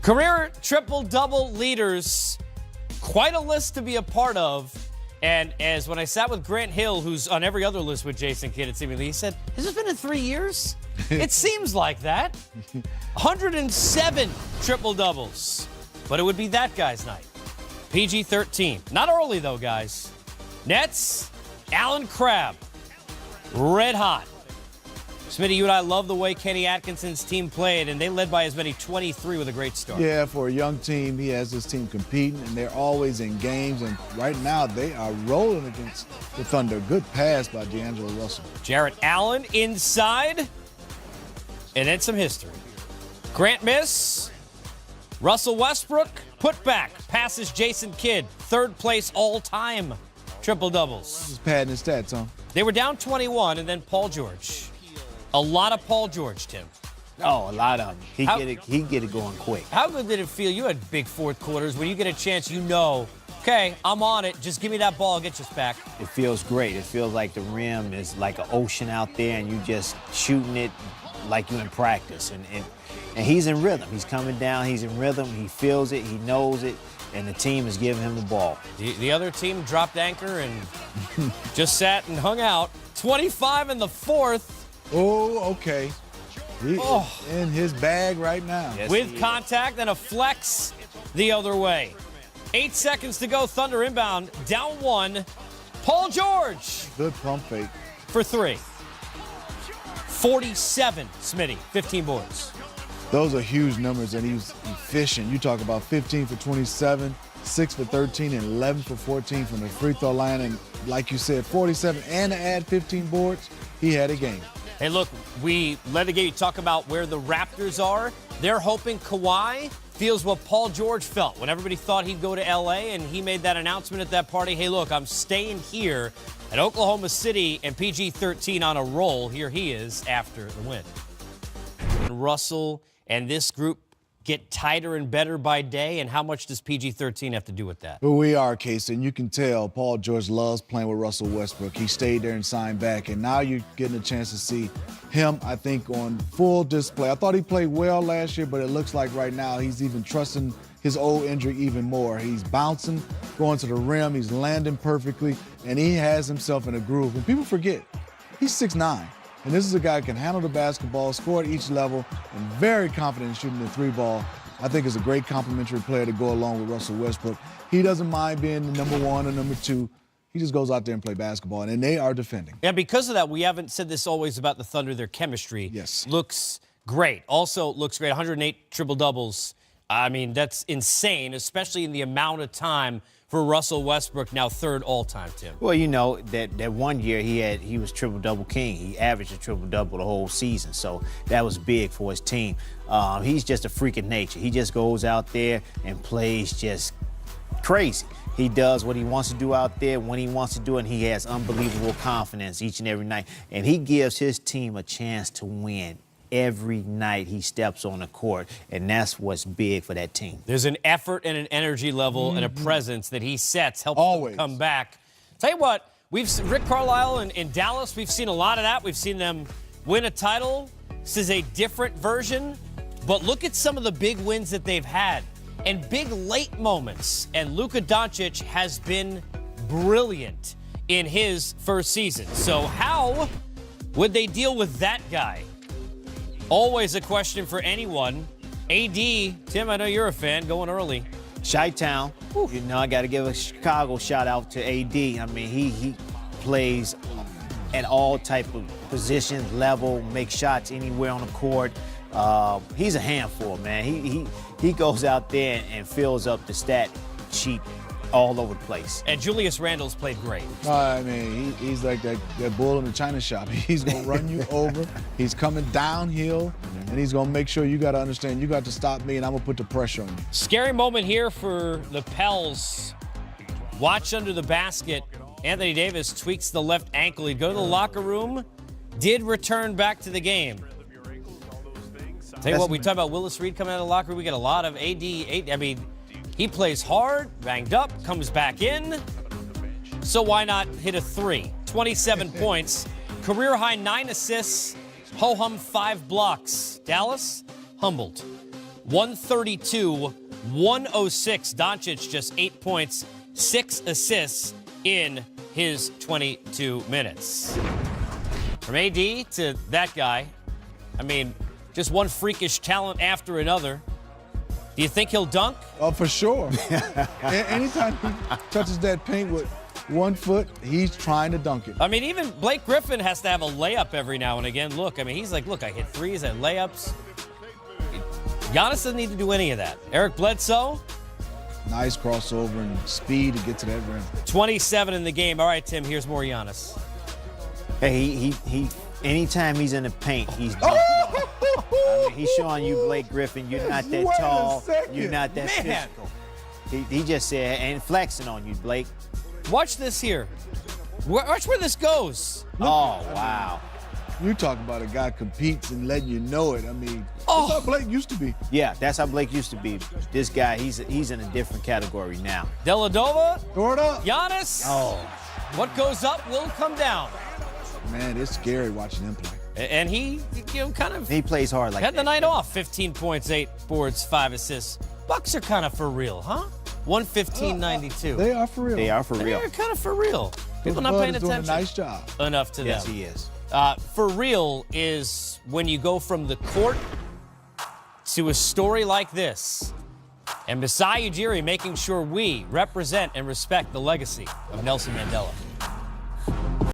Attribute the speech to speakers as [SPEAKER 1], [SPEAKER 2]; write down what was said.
[SPEAKER 1] Career triple-double leaders, quite a list to be a part of. And as when I sat with Grant Hill, who's on every other list with Jason Kidd, it seemingly, he said, has it been in 3 years? It seems like that. 107 triple-doubles. But it would be that guy's night. PG-13. Not early, though, guys. Nets, Allen Crabbe. Red hot. Smitty, you and I love the way Kenny Atkinson's team played, and they led by as many 23 with a great start.
[SPEAKER 2] Yeah, for a young team, he has his team competing, and they're always in games. And right now, they are rolling against the Thunder. Good pass by D'Angelo Russell.
[SPEAKER 1] Jarrett Allen inside, and then some history. Grant miss. Russell Westbrook, put back, passes Jason Kidd. Third place all-time triple-doubles.
[SPEAKER 2] Just padding his stats, huh?
[SPEAKER 1] They were down 21, and then Paul George. A lot of Paul George, Tim.
[SPEAKER 3] Oh, a lot of them. He get it going quick.
[SPEAKER 1] How good did it feel? You had big fourth quarters. When you get a chance, you know, okay, I'm on it. Just give me that ball. I'll get you back.
[SPEAKER 3] It feels great. It feels like the rim is like an ocean out there, and you just shooting it like you in practice. And he's in rhythm. He's coming down. He's in rhythm. He feels it. He knows it. And the team is giving him the ball.
[SPEAKER 1] The other team dropped anchor and just sat and hung out. 25 in the fourth.
[SPEAKER 2] Oh, okay. He is in his bag right now.
[SPEAKER 3] Yes,
[SPEAKER 1] with contact and a flex the other way. 8 seconds to go. Thunder inbound. Down one. Paul George.
[SPEAKER 2] Good pump fake.
[SPEAKER 1] For three. 47, Smitty. 15 boards.
[SPEAKER 2] Those are huge numbers, and he was efficient. You talk about 15 for 27, 6 for 13, and 11 for 14 from the free throw line. And like you said, 47 and to add 15 boards, he had a game.
[SPEAKER 1] Hey, look, we let the game talk about where the Raptors are. They're hoping Kawhi feels what Paul George felt when everybody thought he'd go to L.A., and he made that announcement at that party. Hey, look, I'm staying here at Oklahoma City, and PG-13 on a roll. Here he is after the win. Russell and this group get tighter and better by day, and how much does PG-13 have to do with that?
[SPEAKER 2] Well, we are, Casey, and you can tell Paul George loves playing with Russell Westbrook. He stayed there and signed back, and now you're getting a chance to see him, I think, on full display. I thought he played well last year, but it looks like right now he's even trusting his old injury even more. He's bouncing, going to the rim, he's landing perfectly, and he has himself in a groove. And people forget, he's 6'9". And this is a guy who can handle the basketball, score at each level, and very confident in shooting the three ball. I think is a great complementary player to go along with Russell Westbrook. He doesn't mind being the number one or number two. He just goes out there and play basketball, and they are defending.
[SPEAKER 1] And because of that, we haven't said this always about the Thunder. Their chemistry looks great. Also looks great. 108 triple-doubles. I mean, that's insane, especially in the amount of time for Russell Westbrook, now third all-time, Tim.
[SPEAKER 3] Well, you know, that 1 year he was triple-double king. He averaged a triple-double the whole season, so that was big for his team. He's just a freak of nature. He just goes out there and plays just crazy. He does what he wants to do out there when he wants to do it, and he has unbelievable confidence each and every night. And he gives his team a chance to win every night he steps on the court, and that's what's big for that team.
[SPEAKER 1] There's an effort and an energy level and a presence that he sets, helps them come back. Tell you what, Rick Carlisle in Dallas, we've seen a lot of that. We've seen them win a title. This is a different version, but look at some of the big wins that they've had and big late moments. And Luka Doncic has been brilliant in his first season. So how would they deal with that guy? Always a question for anyone. AD, Tim, I know you're a fan, going early.
[SPEAKER 3] Chi-Town, you know, I got to give a Chicago shout-out to AD. I mean, he plays at all type of positions, level, makes shots anywhere on the court. He's a handful, man. He goes out there and fills up the stat sheet all over the place.
[SPEAKER 1] And Julius Randle's played great.
[SPEAKER 2] I mean, he's like that bull in the china shop. He's going to run you over. He's coming downhill, and he's going to make sure you got to understand, you got to stop me, and I'm going to put the pressure on you.
[SPEAKER 1] Scary moment here for the Pels. Watch under the basket. Anthony Davis tweaks the left ankle. He'd go to the locker room, did return back to the game. Tell you what, we talk about Willis Reed coming out of the locker room. We get a lot of AD. I mean, he plays hard, banged up, comes back in. So why not hit a three? 27 points, career high 9 assists, ho-hum 5 blocks. Dallas, humbled. 132-106. Doncic just 8 points, 6 assists in his 22 minutes. From AD to that guy, I mean, just one freakish talent after another. Do you think he'll dunk?
[SPEAKER 2] Oh, for sure. Anytime he touches that paint with 1 foot, he's trying to dunk it.
[SPEAKER 1] I mean, even Blake Griffin has to have a layup every now and again. Look, I mean, he's like, look, I hit threes and layups. Giannis doesn't need to do any of that. Eric Bledsoe.
[SPEAKER 2] Nice crossover and speed to get to that rim.
[SPEAKER 1] 27 in the game. All right, Tim, here's more Giannis.
[SPEAKER 3] Hey, he anytime he's in the paint, he's dunking. I mean, he's showing you, Blake Griffin, you're not that
[SPEAKER 2] Wait a
[SPEAKER 3] tall.
[SPEAKER 2] second.
[SPEAKER 3] You're not that
[SPEAKER 1] Man.
[SPEAKER 3] physical. He just said, and flexing on you, Blake.
[SPEAKER 1] Watch this here. Watch where this goes.
[SPEAKER 3] Oh, wow.
[SPEAKER 2] You talk about a guy competes and letting you know it. I mean,
[SPEAKER 1] Oh.
[SPEAKER 2] that's how Blake used to be.
[SPEAKER 3] Yeah, that's how Blake used to be. This guy, he's in a different category now.
[SPEAKER 1] Deladova,
[SPEAKER 2] Throw it up.
[SPEAKER 1] Giannis.
[SPEAKER 3] Oh.
[SPEAKER 1] What goes up will come down.
[SPEAKER 2] Man, it's scary watching him play.
[SPEAKER 1] And he, kind of
[SPEAKER 3] He plays hard like
[SPEAKER 1] had the
[SPEAKER 3] that.
[SPEAKER 1] night off. 15 points, 8 boards, 5 assists. Bucks are kind of for real, huh? 115-92.
[SPEAKER 2] They are for real.
[SPEAKER 3] They are for real.
[SPEAKER 1] They're kind of for real. People
[SPEAKER 2] Bud
[SPEAKER 1] not paying
[SPEAKER 2] is doing
[SPEAKER 1] attention
[SPEAKER 2] a nice job.
[SPEAKER 1] enough to
[SPEAKER 3] Yes,
[SPEAKER 1] them.
[SPEAKER 3] he is.
[SPEAKER 1] For real is when you go from the court to a story like this. And Masai Ujiri making sure we represent and respect the legacy of Nelson Mandela.